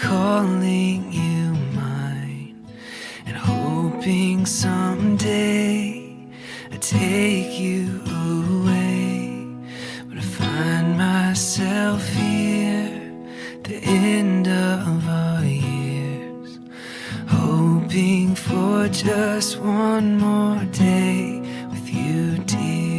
calling you mine, and hoping someday I take you away. But I find myself here, the end of our years, hoping for just one more day with you, dear.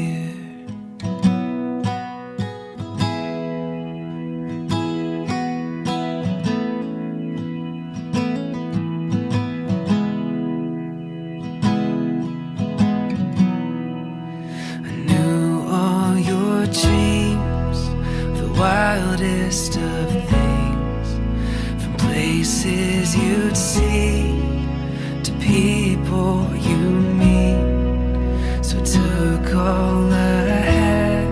Dreams, the wildest of things, from places you'd see to people you meet. So I took all I had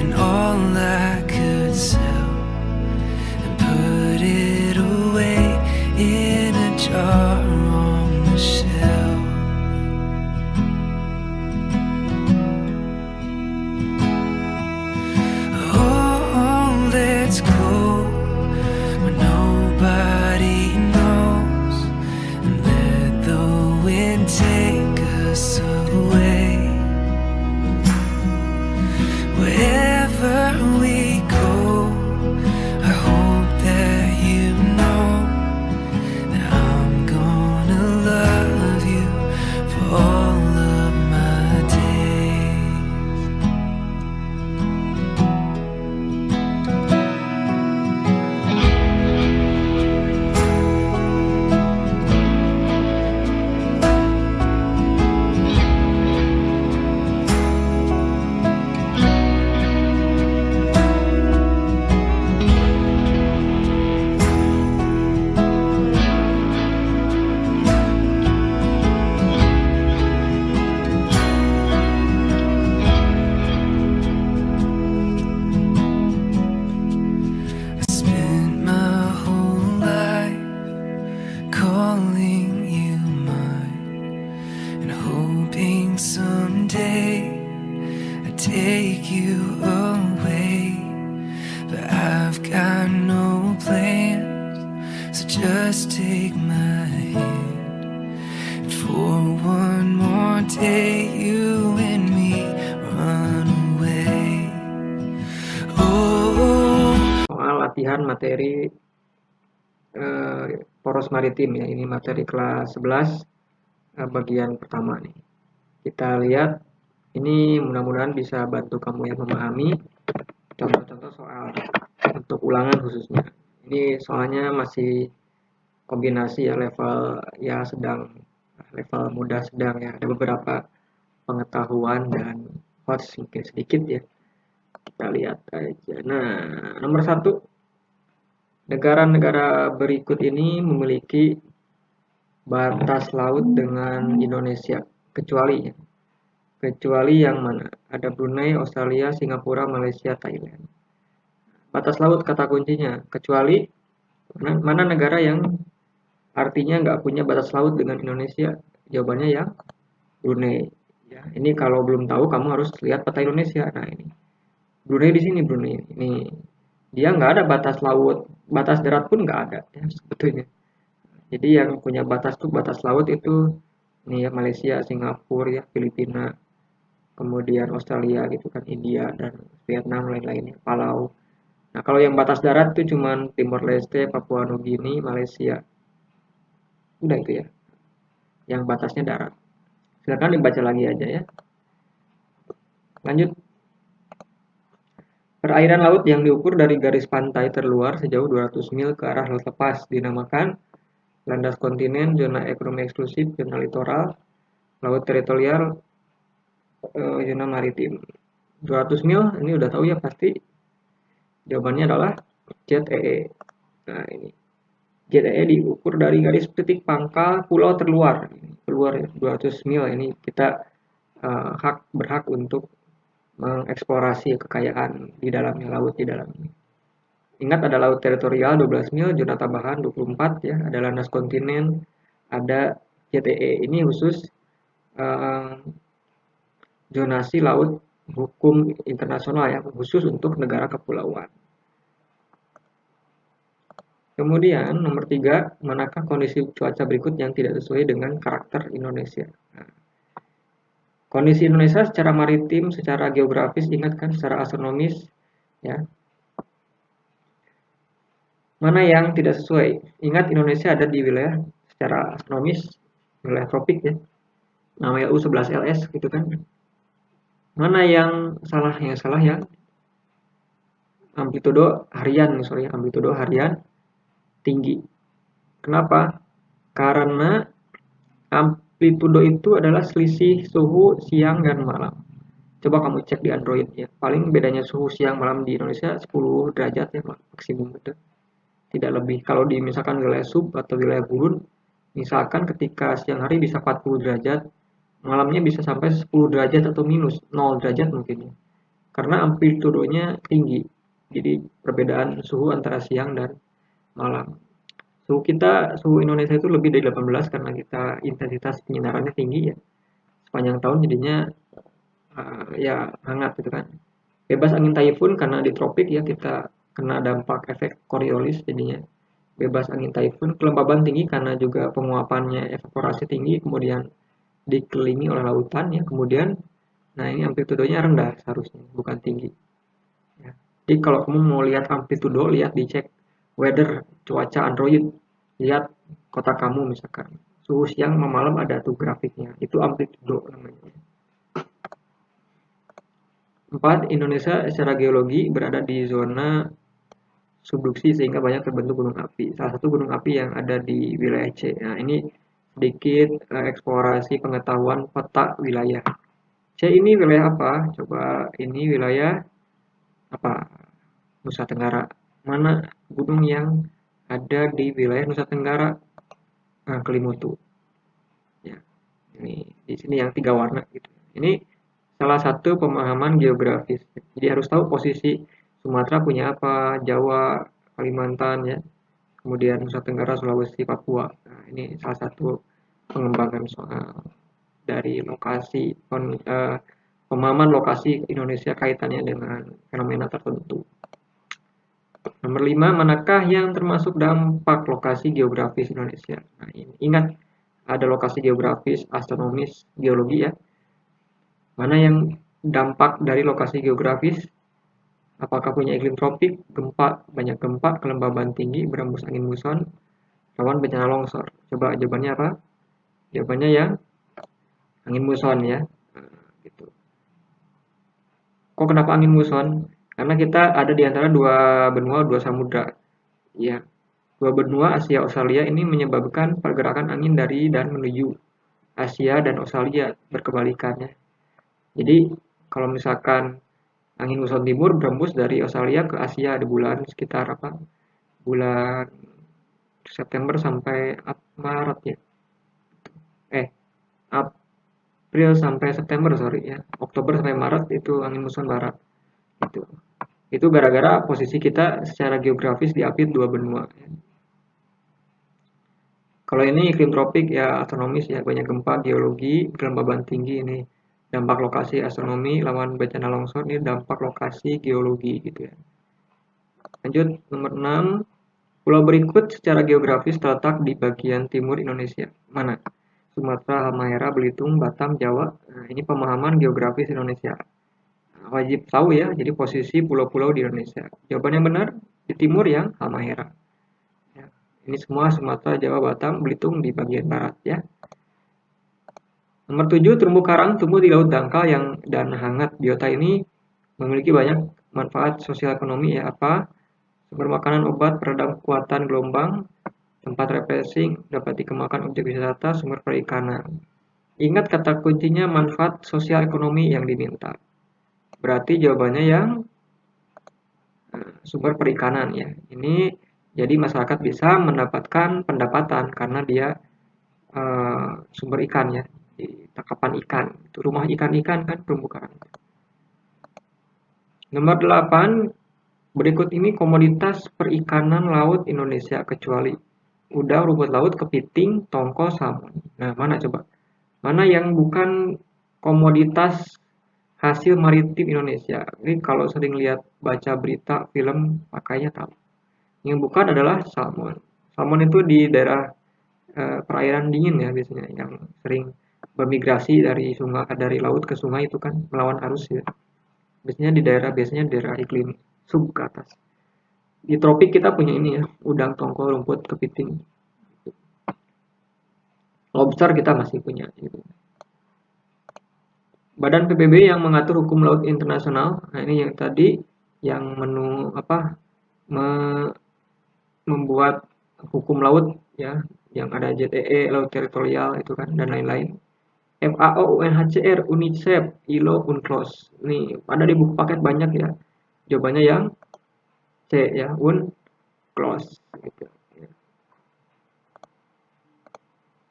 and all I could sell and put it away in a jar on the shelf. Let's go where nobody knows, and let the wind take us away. Wherever we go, I hope that you know that I'm gonna love you for all of my days. Calling you mine, and hoping someday I take you away. But I've got no plans, so just take my hand. And for one more day, you and me run away. Oh. Soal latihan materi poros maritim ya, ini materi kelas 11 bagian pertama nih. Kita lihat, ini mudah-mudahan bisa bantu kamu ya memahami contoh-contoh soal untuk ulangan khususnya. Ini soalnya masih kombinasi ya, level ya sedang, level mudah sedang ya, ada beberapa pengetahuan dan hots mungkin sedikit ya. Kita lihat aja. Nah, nomor 1, negara-negara berikut ini memiliki batas laut dengan Indonesia, kecuali yang mana? Ada Brunei, Australia, Singapura, Malaysia, Thailand. Batas laut kata kuncinya, kecuali mana negara yang artinya nggak punya batas laut dengan Indonesia? Jawabannya yang Brunei. Ya, ini kalau belum tahu kamu harus lihat peta Indonesia. Nah ini Brunei di sini, Brunei ini dia nggak ada batas laut, batas darat pun nggak ada ya sebetulnya. Jadi yang punya batas tuh batas laut itu ini ya, Malaysia, Singapura ya, Filipina, kemudian Australia gitu kan, India dan Vietnam lain-lainnya, Palau. Nah kalau yang batas darat itu cuman Timor Leste, Papua Nugini, Malaysia. Udah itu ya, yang batasnya darat. Silakan dibaca lagi aja ya. Lanjut. Perairan laut yang diukur dari garis pantai terluar sejauh 200 mil ke arah laut lepas dinamakan landas kontinen, zona ekonomi eksklusif, zona litoral, laut teritorial, zona maritim. 200 mil ini udah tahu ya pasti. Jawabannya adalah ZEE. Nah ini ZEE diukur dari garis titik pangkal pulau terluar. Keluar ya, 200 mil ini kita berhak untuk mengeksplorasi kekayaan di dalamnya, laut di dalamnya. Ingat ada laut teritorial 12 mil, zona tambahan 24 ya, ada landas kontinen, ada ZEE. Ini khusus zonasi laut hukum internasional ya, khusus untuk negara kepulauan. Kemudian nomor 3, manakah kondisi cuaca berikut yang tidak sesuai dengan karakter Indonesia? Nah, kondisi Indonesia secara maritim, secara geografis, ingat kan, secara astronomis, ya. Mana yang tidak sesuai? Ingat Indonesia ada di wilayah secara astronomis, wilayah tropik ya, namanya U11LS gitu kan. Mana yang salah? Yang salah yang amplitudo harian tinggi. Kenapa? Karena amplitudo itu adalah selisih suhu siang dan malam. Coba kamu cek di Android ya. Paling bedanya suhu siang malam di Indonesia 10 derajat ya maksimum gitu. Tidak lebih. Kalau di misalkan wilayah sub atau wilayah gurun, misalkan ketika siang hari bisa 40 derajat, malamnya bisa sampai 10 derajat atau minus 0 derajat mungkin ya. Karena amplitudonya tinggi. Jadi perbedaan suhu antara siang dan malam. Suhu Indonesia itu lebih dari 18 karena kita intensitas penyinarannya tinggi ya. Sepanjang tahun jadinya ya hangat gitu kan. Bebas angin taifun karena di tropik ya kita kena dampak efek Coriolis jadinya bebas angin taifun. Kelembaban tinggi karena juga penguapannya evaporasi tinggi, kemudian dikelilingi oleh lautan ya. Kemudian nah ini amplitudonya rendah seharusnya, bukan tinggi. Ya. Jadi kalau kamu mau lihat amplitudo, lihat dicek weather cuaca Android, lihat kota kamu misalkan suhu siang sama malam ada tuh grafiknya, itu amplitudo namanya. 4. Indonesia secara geologi berada di zona subduksi sehingga banyak terbentuk gunung api. Salah satu gunung api yang ada di wilayah C. Nah, ini sedikit eksplorasi pengetahuan peta wilayah. C ini wilayah apa? Coba ini wilayah apa? Nusa Tenggara. Mana gunung yang ada di wilayah Nusa Tenggara? Nah, Kelimutu. Ya, ini di sini yang 3 warna gitu. Ini salah satu pemahaman geografis. Jadi harus tahu posisi Sumatera punya apa, Jawa, Kalimantan ya. Kemudian Nusa Tenggara, Sulawesi, Papua. Nah, ini salah satu pengembangan soal dari lokasi pemahaman lokasi Indonesia kaitannya dengan fenomena tertentu. Nomor 5, manakah yang termasuk dampak lokasi geografis Indonesia? Nah, ini ingat ada lokasi geografis, astronomis, geologi ya. Mana yang dampak dari lokasi geografis? Apakah punya iklim tropik, gempa, banyak gempa, kelembaban tinggi, berembus angin muson, rawan bencana longsor? Coba jawabannya apa? Jawabannya yang angin muson ya. Nah, gitu. Kok kenapa angin muson? Karena kita ada di antara dua benua, dua samudra. Ya, dua benua Asia Australia ini menyebabkan pergerakan angin dari dan menuju Asia dan Australia berkebalikannya. Jadi kalau misalkan angin muson timur berembus dari Australia ke Asia di bulan sekitar apa? Bulan September sampai Maret ya. Eh, April sampai September sorry ya. Oktober sampai Maret itu angin muson barat. Itu. Itu gara-gara posisi kita secara geografis diapit dua benua. Kalau ini iklim tropik ya astronomis ya banyak gempa, geologi, kelembaban tinggi ini dampak lokasi astronomi lawan bencana longsor ini dampak lokasi geologi gitu ya. Lanjut nomor 6, pulau berikut secara geografis terletak di bagian timur Indonesia. Mana? Sumatera, Halmahera, Belitung, Batam, Jawa. Nah, ini pemahaman geografis Indonesia. Wajib tahu ya, jadi posisi pulau-pulau di Indonesia. Jawaban yang benar di timur yang Halmahera. Ya, ini semua Sumatera, Jawa, Batam, Belitung di bagian barat ya. Nomor 7, terumbu karang tumbuh di laut dangkal yang dan hangat. Biota ini memiliki banyak manfaat sosial ekonomi ya apa? Sumber makanan, obat, peredam kekuatan gelombang, tempat refreshing, dapat dikembangkan objek wisata, sumber perikanan. Ingat kata kuncinya manfaat sosial ekonomi yang diminta. Berarti jawabannya yang sumber perikanan ya. Ini jadi masyarakat bisa mendapatkan pendapatan karena dia sumber ikan ya, di tangkapan ikan. Itu rumah ikan-ikan kan terumbu karang. Nomor 8, berikut ini komoditas perikanan laut Indonesia kecuali udang, rumput laut, kepiting, tongkol, salmon. Nah, mana coba? Mana yang bukan komoditas hasil maritim Indonesia? Ini kalau sering lihat baca berita, film, makanya tahu. Yang bukan adalah salmon. Salmon itu di daerah perairan dingin ya biasanya, yang sering bermigrasi dari sungai, dari laut ke sungai itu kan melawan arus ya. Biasanya di daerah iklim sub ke atas. Di tropik kita punya ini ya, udang, tongkol, rumput, kepiting. Lobster kita masih punya gitu. Badan PBB yang mengatur hukum laut internasional. Nah, ini yang tadi yang me- membuat hukum laut ya, yang ada JTE, laut teritorial itu kan, dan lain-lain. FAO, UNHCR, UNICEF, ILO, UNCLOS. Ini ada di buku paket banyak ya. Jawabannya yang C ya, UNCLOS gitu.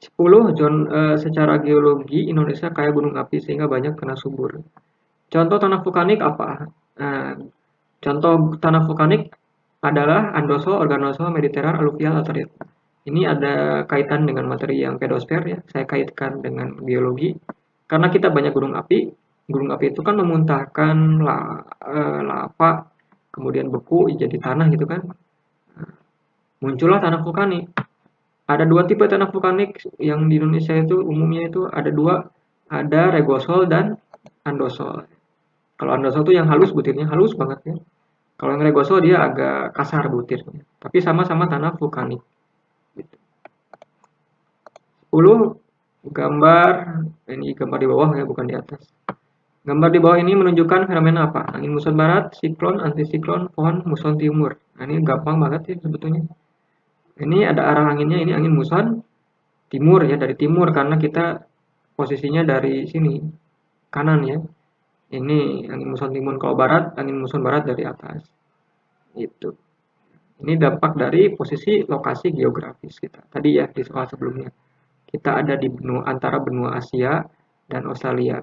10. Secara geologi Indonesia kaya gunung api sehingga banyak tanah subur. Contoh tanah vulkanik apa? Nah, contoh tanah vulkanik adalah andosol, organosol, mediteran, aluvial, laterit. Ini ada kaitan dengan materi yang pedosfer ya. Saya kaitkan dengan biologi. Karena kita banyak gunung api. Gunung api itu kan memuntahkan lava, kemudian beku jadi tanah gitu kan. Muncullah tanah vulkanik. Ada dua tipe tanah vulkanik yang di Indonesia itu umumnya itu ada dua, ada regosol dan andosol. Kalau andosol itu yang halus, butirnya halus banget ya. Kalau yang regosol dia agak kasar butirnya, tapi sama-sama tanah vulkanik. 10. Gambar, ini gambar di bawah ya, bukan di atas. Gambar di bawah ini menunjukkan fenomena apa? Angin muson barat, siklon, antisiklon, pohon muson timur. Nah, ini gampang banget sih sebetulnya. Ini ada arah anginnya, ini angin muson timur ya, dari timur karena kita posisinya dari sini, kanan ya. Ini angin muson timur, kalau barat, angin muson barat dari atas. Itu. Ini dampak dari posisi lokasi geografis kita. Tadi ya di soal sebelumnya. Kita ada di antara benua Asia dan Australia.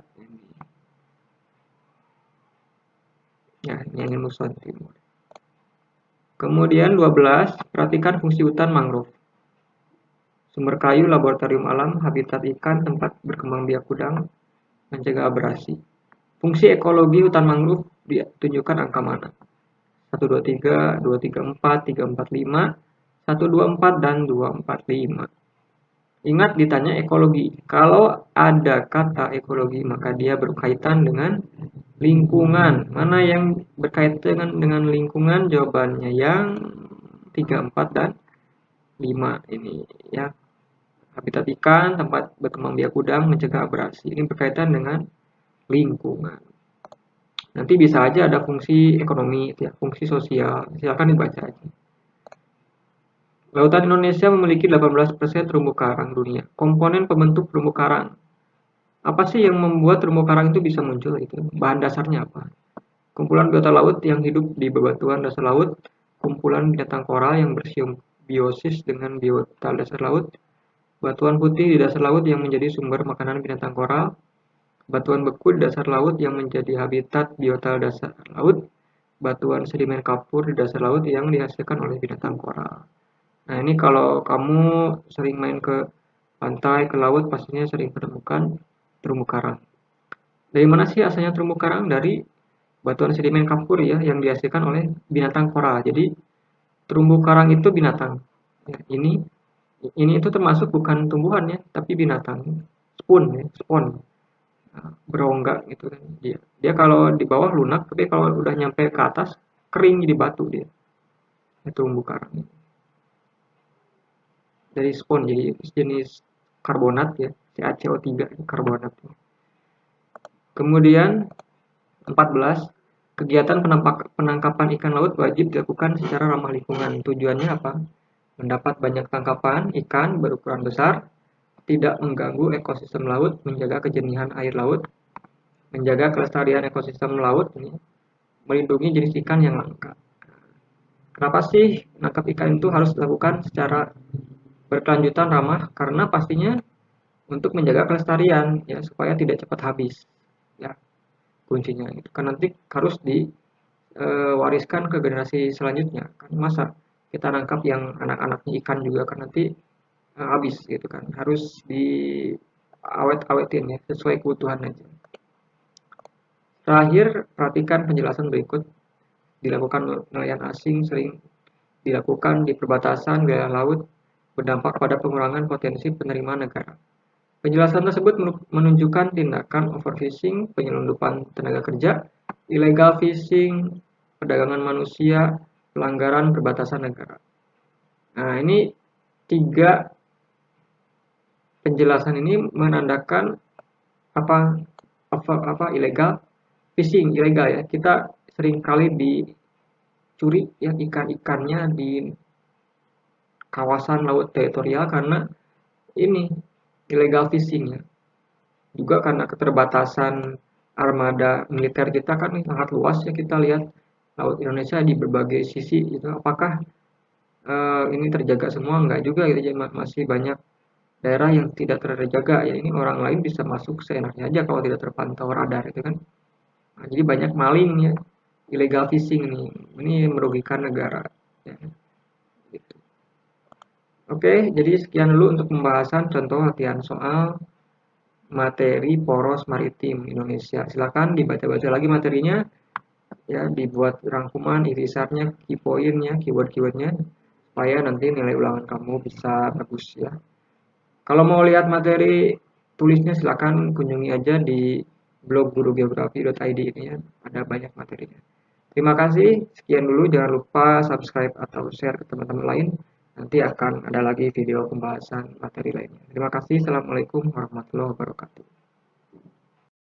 Ya, ini angin muson timur. Kemudian 12, perhatikan fungsi hutan mangrove. Sumber kayu, laboratorium alam, habitat ikan, tempat berkembang biak udang, mencegah abrasi. Fungsi ekologi hutan mangrove ditunjukkan angka mana? 123, 234, 345, 124, dan 245. Ingat ditanya ekologi. Kalau ada kata ekologi maka dia berkaitan dengan lingkungan. Mana yang berkaitan dengan lingkungan? Jawabannya yang 3, 4, dan 5 ini ya. Habitat ikan, tempat berkembang biak udang, mencegah abrasi. Ini berkaitan dengan lingkungan. Nanti bisa aja ada fungsi ekonomi, ya, fungsi sosial. Silakan dibaca aja. Lautan Indonesia memiliki 18% terumbu karang dunia. Komponen pembentuk terumbu karang. Apa sih yang membuat terumbu karang itu bisa muncul itu? Bahan dasarnya apa? Kumpulan biota laut yang hidup di bebatuan dasar laut, kumpulan binatang koral yang bersimbiosis dengan biota dasar laut, batuan putih di dasar laut yang menjadi sumber makanan binatang koral, batuan beku di dasar laut yang menjadi habitat biota dasar laut, batuan sedimen kapur di dasar laut yang dihasilkan oleh binatang koral. Nah, ini kalau kamu sering main ke pantai, ke laut, pastinya sering menemukan terumbu karang. Dari mana sih asalnya terumbu karang? Dari batuan sedimen kapur ya, yang dihasilkan oleh binatang koral. Jadi, terumbu karang itu binatang. Ya, ini itu termasuk bukan tumbuhan ya, tapi binatang. Spon ya, spon. Nah, berongga gitu kan dia. Dia kalau di bawah lunak, tapi kalau udah nyampe ke atas kering jadi batu dia. Itu terumbu karang. Dari spon jadi jenis karbonat ya, CaCO3 karbonat. Kemudian 14, kegiatan penangkapan ikan laut wajib dilakukan secara ramah lingkungan. Tujuannya apa? Mendapat banyak tangkapan ikan berukuran besar, tidak mengganggu ekosistem laut, menjaga kejernihan air laut, menjaga kelestarian ekosistem laut, melindungi jenis ikan yang langka. Kenapa sih menangkap ikan itu harus dilakukan secara berkelanjutan ramah? Karena pastinya untuk menjaga kelestarian ya, supaya tidak cepat habis ya, kuncinya itu kan nanti harus diwariskan ke generasi selanjutnya kan, masa kita nangkap yang anak-anaknya ikan juga kan nanti habis gitu kan, harus diawet-awetin ya sesuai kebutuhan aja. Terakhir, perhatikan penjelasan berikut. Dilakukan nelayan asing sering dilakukan di perbatasan wilayah laut berdampak pada pengurangan potensi penerimaan negara. Penjelasan tersebut menunjukkan tindakan overfishing, penyelundupan tenaga kerja, illegal fishing, perdagangan manusia, pelanggaran perbatasan negara. Nah, ini 3 penjelasan ini menandakan apa illegal fishing, ilegal ya. Kita seringkali dicuri ya ikan-ikannya di kawasan laut teritorial karena ini illegal fishing ya. Juga karena keterbatasan armada militer kita kan sangat luas ya, kita lihat laut Indonesia di berbagai sisi itu. Apakah ini terjaga semua? Enggak juga gitu, masih banyak daerah yang tidak terjaga ya. Ini orang lain bisa masuk seenaknya aja kalau tidak terpantau radar itu kan. Nah, jadi banyak maling ya, illegal fishing ini merugikan negara ya. Gitu. Oke, jadi sekian dulu untuk pembahasan contoh latihan soal materi poros maritim Indonesia. Silakan dibaca-baca lagi materinya, ya dibuat rangkuman, irisannya, key point-nya, keyword-keywordnya, supaya nanti nilai ulangan kamu bisa bagus ya. Kalau mau lihat materi tulisnya silakan kunjungi aja di blog gurugeografi.id ini ya, ada banyak materinya. Terima kasih, sekian dulu, jangan lupa subscribe atau share ke teman-teman lain. Nanti akan ada lagi video pembahasan materi lainnya. Terima kasih, Assalamualaikum warahmatullahi wabarakatuh.